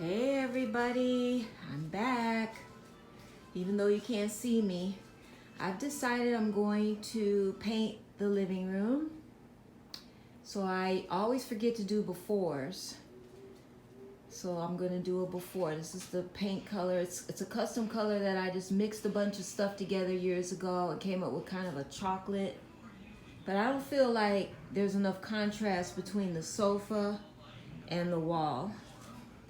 Hey everybody, I'm back. Even though you can't see me, I've decided I'm going to paint the living room. So I always forget to do befores. So I'm gonna do a before. This is the paint color. It's a custom color that I just mixed a bunch of stuff together years ago and came up with kind of a chocolate. But I don't feel like there's enough contrast between the sofa and the wall.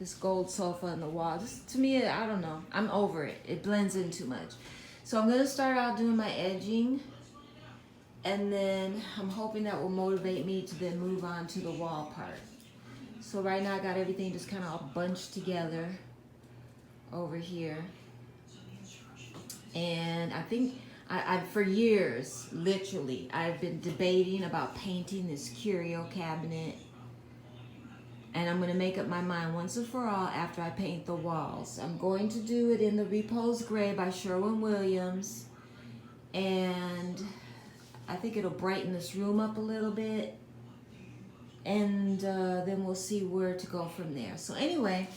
This gold sofa and the wall. Just to me, I don't know. I'm over it. It blends in too much. So I'm gonna start out doing my edging, and then I'm hoping that will motivate me to then move on to the wall part. So right now I got everything just kind of all bunched together over here. And I think I for years, literally, I've been debating about painting this curio cabinet. And I'm going to make up my mind once and for all after I paint the walls. I'm going to do it in the Repose Gray by Sherwin-Williams. And I think it'll brighten this room up a little bit. And then we'll see where to go from there. So anyway,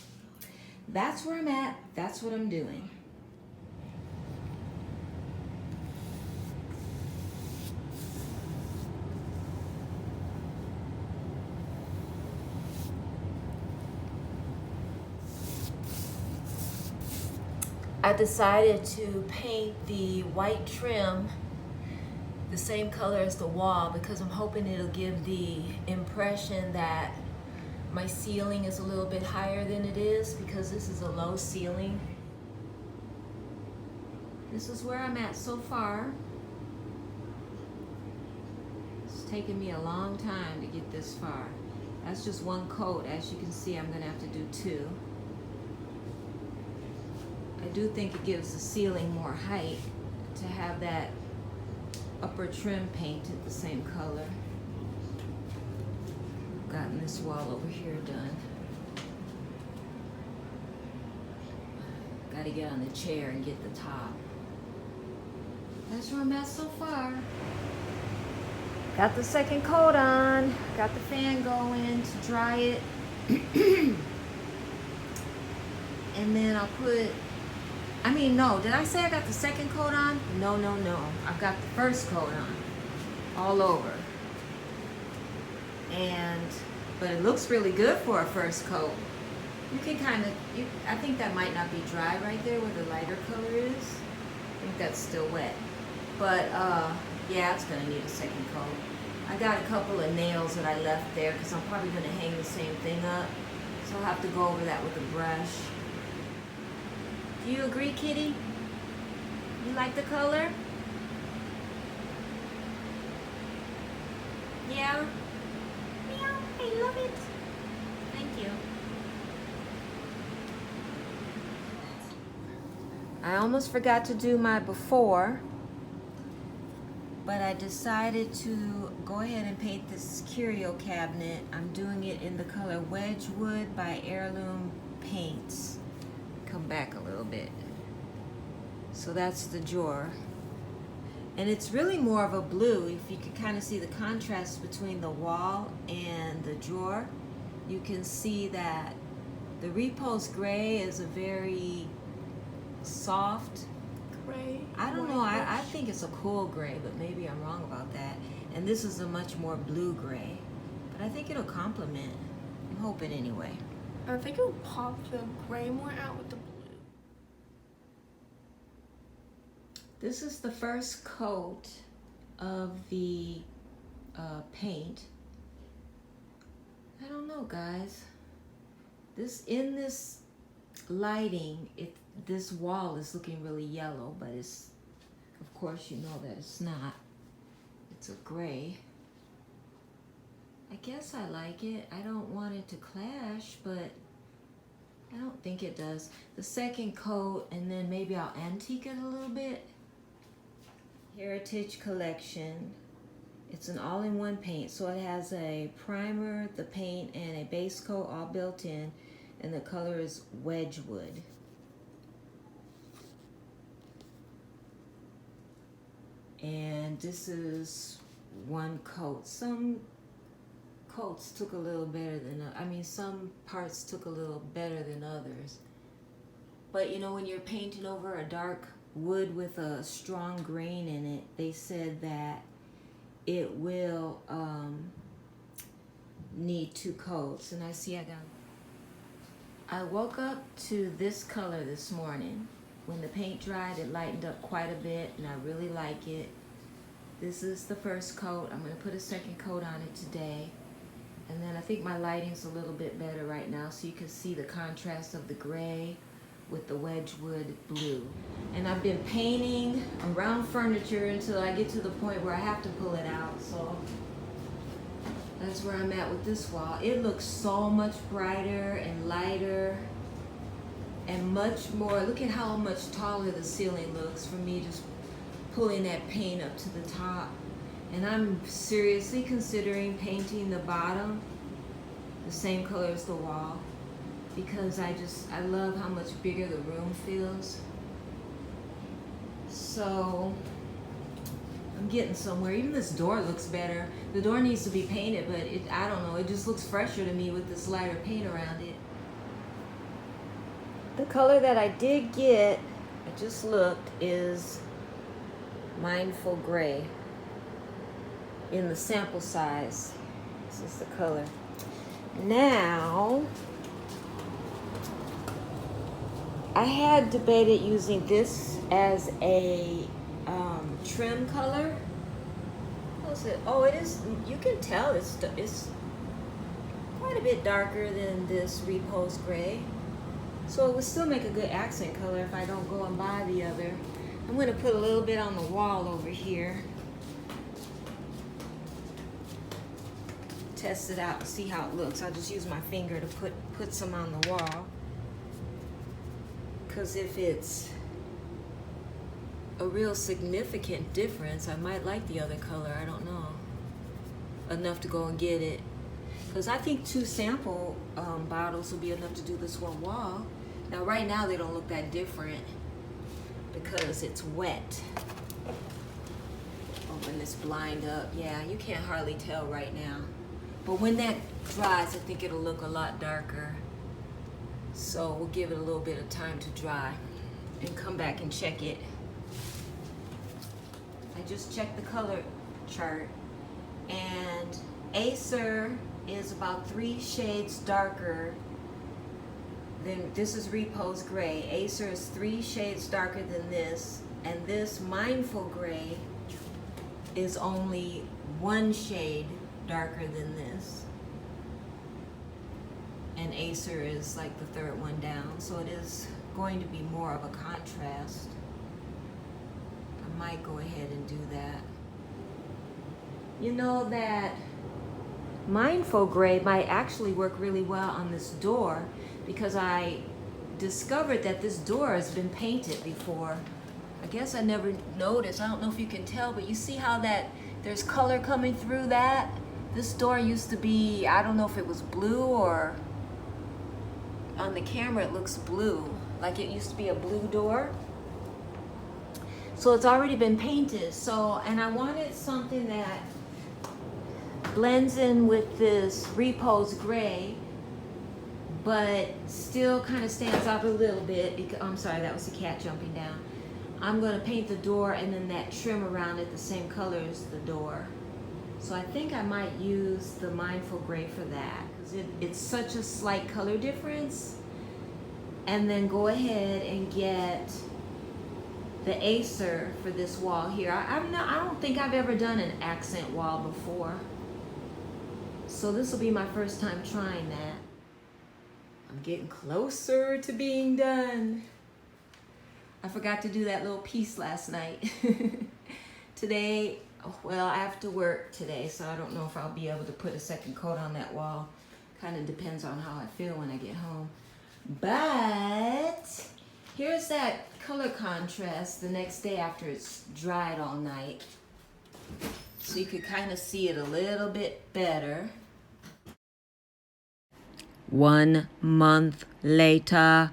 that's where I'm at. That's what I'm doing. I decided to paint the white trim the same color as the wall because I'm hoping it'll give the impression that my ceiling is a little bit higher than it is because this is a low ceiling. This is where I'm at so far. It's taken me a long time to get this far. That's just one coat. As you can see, I'm gonna have to do two. I do think it gives the ceiling more height to have that upper trim painted the same color. I've gotten this wall over here done. Got to get on the chair and get the top. That's where I'm at so far. Got the second coat on. Got the fan going to dry it. And then I'll put, no, did I say I got the second coat on? No. I've got the first coat on all over. But it looks really good for a first coat. You can I think that might not be dry right there where the lighter color is. I think that's still wet. But yeah, it's gonna need a second coat. I got a couple of nails that I left there because I'm probably gonna hang the same thing up. So I'll have to go over that with a brush. Do you agree, Kitty? You like the color? Yeah? Meow, I love it. Thank you. I almost forgot to do my before, but I decided to go ahead and paint this curio cabinet. I'm doing it in the color Wedgwood by Heirloom Paints. Come back a little bit. So that's the drawer. And it's really more of a blue. If you can kind of see the contrast between the wall and the drawer, you can see that the Repose Gray is a very soft gray. I don't know, I think it's a cool gray, but maybe I'm wrong about that. And this is a much more blue gray. But I think it'll complement. I'm hoping anyway. I think it'll pop the gray more out with the blue. This is the first coat of the paint. I don't know, guys. In this lighting, this wall is looking really yellow, but it's, of course, you know that it's not. It's a gray. I guess I like it. I don't want it to clash, but I don't think it does. The second coat, and then maybe I'll antique it a little bit. Heritage Collection. It's an all-in-one paint, so it has a primer, the paint, and a base coat all built in, and the color is Wedgwood. And this is one coat. Some coats took a little better than, I mean, some parts took a little better than others. But you know, when you're painting over a dark wood with a strong grain in it, they said that it will need 2 coats. And I woke up to this color this morning. When the paint dried, it lightened up quite a bit, and I really like it. This is the first coat. I'm going to put a second coat on it today. And then I think my lighting's a little bit better right now, so you can see the contrast of the gray with the Wedgwood blue. And I've been painting around furniture until I get to the point where I have to pull it out. So that's where I'm at with this wall. It looks so much brighter and lighter and much more. Look at how much taller the ceiling looks from me just pulling that paint up to the top. And I'm seriously considering painting the bottom the same color as the wall, because I love how much bigger the room feels. So I'm getting somewhere. Even this door looks better. The door needs to be painted, but I don't know, it just looks fresher to me with this lighter paint around it. The color that I did get, I just looked, is Mindful Gray in the sample size. This is the color. Now, I had debated using this as a trim color. What's it? Oh, it is. You can tell it's quite a bit darker than this Repose Gray. So it would still make a good accent color if I don't go and buy the other. I'm going to put a little bit on the wall over here. Test it out and see how it looks. I'll just use my finger to put some on the wall. Because if it's a real significant difference, I might like the other color. I don't know. Enough to go and get it. Because I think 2 sample bottles will be enough to do this one wall. Now right now they don't look that different because it's wet. Open this blind up. Yeah, you can't hardly tell right now. But when that dries, I think it'll look a lot darker. So we'll give it a little bit of time to dry and come back and check it. I just checked the color chart, and Acer is about 3 shades darker than this. Is Repose Gray. Acer is 3 shades darker than this, and this Mindful Gray is only 1 shade darker than this. And Acer is like the 3rd one down, so it is going to be more of a contrast. I might go ahead and do that. You know that Mindful Gray might actually work really well on this door, because I discovered that this door has been painted before. I guess I never noticed. I don't know if you can tell, but you see how that there's color coming through that? This door used to be, I don't know if it was blue, or on the camera it looks blue, like it used to be a blue door. So it's already been painted. So, and I wanted something that blends in with this Repose Gray, but still kind of stands out a little bit. I'm sorry, that was the cat jumping down. I'm going to paint the door and then that trim around it the same color as the door. So I think I might use the Mindful Gray for that, because it's such a slight color difference. And then go ahead and get the Acer for this wall here. I don't think I've ever done an accent wall before. So this will be my first time trying that. I'm getting closer to being done. I forgot to do that little piece last night. Today, well, I have to work today, so I don't know if I'll be able to put a second coat on that wall. Kind of depends on how I feel when I get home. But here's that color contrast the next day after it's dried all night. So you could kind of see it a little bit better. 1 month later.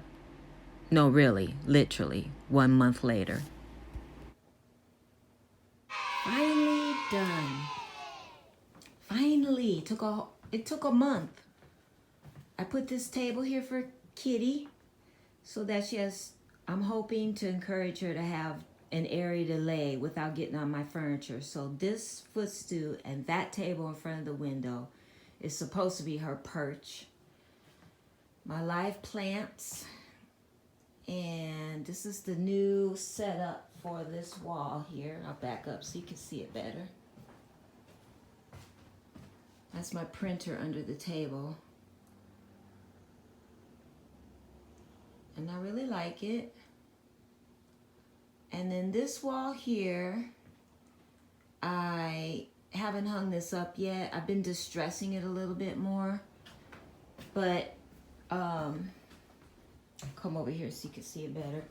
No, really, literally 1 month later. Finally done. Finally. it took a month. I put this table here for Kitty so that I'm hoping to encourage her to have an area to lay without getting on my furniture. So this footstool and that table in front of the window is supposed to be her perch. My live plants, and this is the new setup for this wall here. I'll back up so you can see it better. That's my printer under the table. And I really like it. And then this wall here, I haven't hung this up yet. I've been distressing it a little bit more. But, come over here so you can see it better.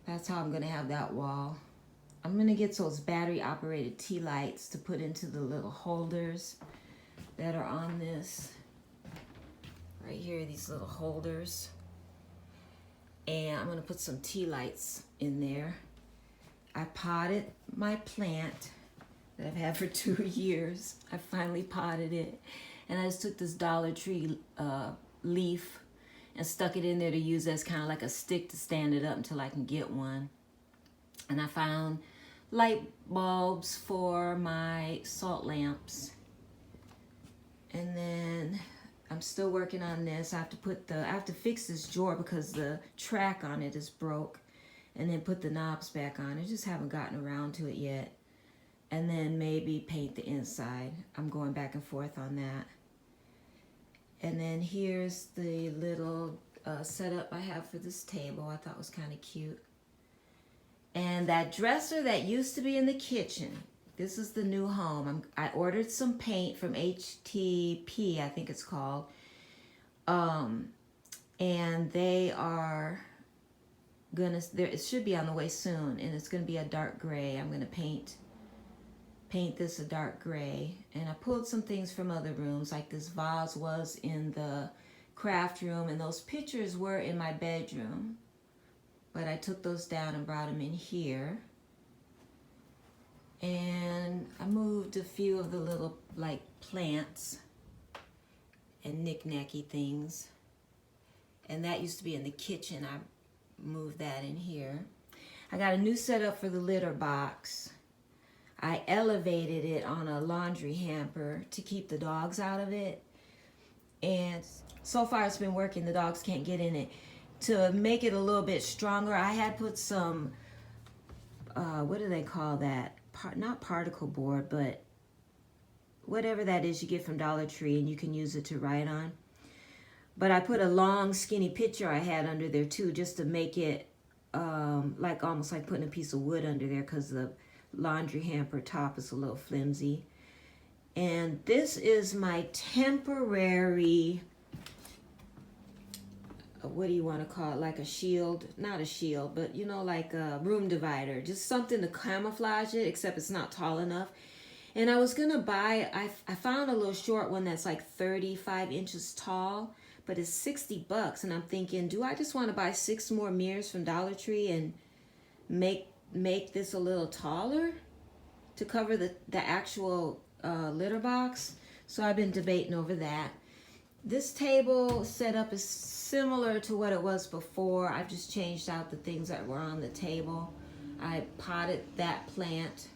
That's how I'm gonna have that wall. I'm gonna get those battery operated tea lights to put into the little holders that are on this. Right here, these little holders. And I'm gonna put some tea lights in there. I potted my plant that I've had for 2 years. I finally potted it. And I just took this Dollar Tree leaf and stuck it in there to use as kind of like a stick to stand it up until I can get one. And I found light bulbs for my salt lamps. And then I'm still working on this. I have to fix this drawer because the track on it is broke, and then put the knobs back on. I just haven't gotten around to it yet. And then maybe paint the inside. I'm going back and forth on that. And then here's the little setup I have for this table. I thought was kind of cute. And that dresser that used to be in the kitchen. This is the new home. I ordered some paint from HTP, I think it's called. And they are gonna, it should be on the way soon, and it's gonna be a dark gray. I'm gonna paint this a dark gray. And I pulled some things from other rooms, like this vase was in the craft room, and those pictures were in my bedroom. But I took those down and brought them in here. And I moved a few of the little like plants and knick-knacky things. And that used to be in the kitchen. I moved that in here. I got a new setup for the litter box. I elevated it on a laundry hamper to keep the dogs out of it. And so far it's been working. The dogs can't get in it. To make it a little bit stronger, I had put some, what do they call that? Not particle board, but whatever that is you get from Dollar Tree, and you can use it to write on. But I put a long skinny picture I had under there too, just to make it like almost like putting a piece of wood under there, because the laundry hamper top is a little flimsy. And this is my temporary, what do you want to call it, like a shield, not a shield, but you know, like a room divider, just something to camouflage it, except it's not tall enough. And I was gonna buy, I found a little short one that's like 35 inches tall, but it's $60. And I'm thinking, do I just want to buy 6 more mirrors from Dollar Tree and make this a little taller to cover the actual litter box? So I've been debating over that. This table setup is similar to what it was before. I've just changed out the things that were on the table. I potted that plant.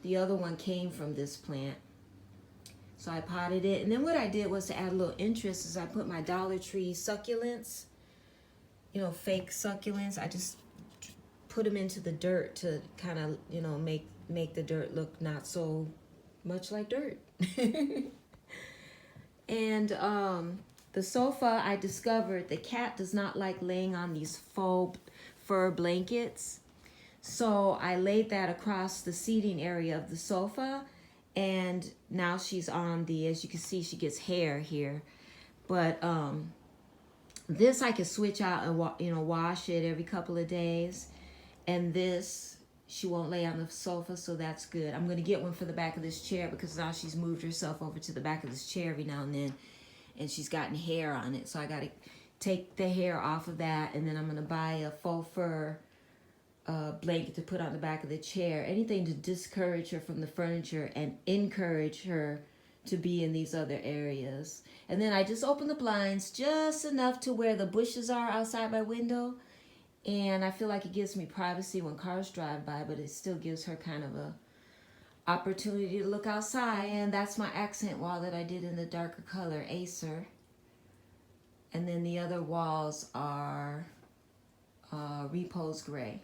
The other one came from this plant. So I potted it. And then what I did was to add a little interest is I put my Dollar Tree succulents, you know, fake succulents. I just put them into the dirt to kind of, you know, make the dirt look not so much like dirt. And the sofa, I discovered the cat does not like laying on these faux fur blankets. So I laid that across the seating area of the sofa. And now she's on the, as you can see, she gets hair here. But this I can switch out and wash it every couple of days. And this, she won't lay on the sofa, so that's good. I'm going to get one for the back of this chair because now she's moved herself over to the back of this chair every now and then, and she's gotten hair on it. So I got to take the hair off of that, and then I'm going to buy a faux fur blanket to put on the back of the chair, anything to discourage her from the furniture and encourage her to be in these other areas. And then I just open the blinds just enough to where the bushes are outside my window, and I feel like it gives me privacy when cars drive by, but it still gives her kind of a opportunity to look outside. And that's my accent wall that I did in the darker color, Acer. And then the other walls are Repose Gray.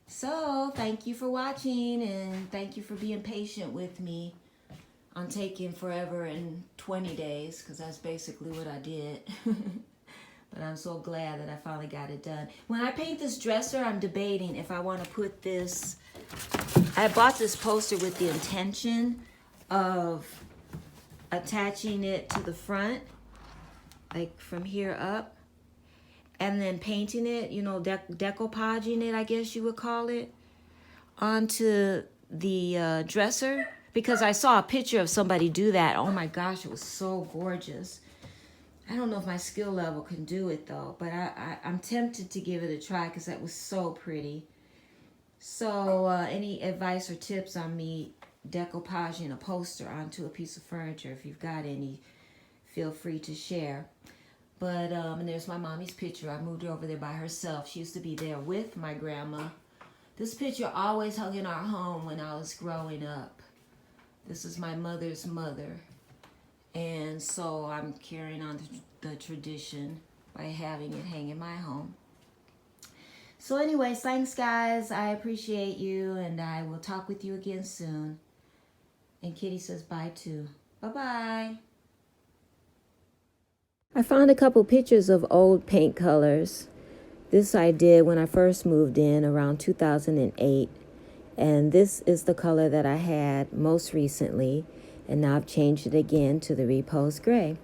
So thank you for watching, and thank you for being patient with me on taking forever and 20 days, because that's basically what I did. But I'm so glad that I finally got it done. When I paint this dresser, I'm debating if I want to put this. I bought this poster with the intention of attaching it to the front, like from here up, and then painting it, you know, decoupaging it, I guess you would call it, onto the dresser. Because I saw a picture of somebody do that. Oh my gosh, it was so gorgeous. I don't know if my skill level can do it though, but I'm tempted to give it a try because that was so pretty. So any advice or tips on me decoupaging a poster onto a piece of furniture, if you've got any, feel free to share. But and there's my mommy's picture. I moved her over there by herself. She used to be there with my grandma. This picture always hung in our home when I was growing up. This is my mother's mother. And so I'm carrying on the tradition by having it hang in my home. So anyways, thanks guys. I appreciate you, and I will talk with you again soon. And Kitty says bye too. Bye-bye. I found a couple pictures of old paint colors. This I did when I first moved in around 2008. And this is the color that I had most recently. And now I've changed it again to the Repose Gray.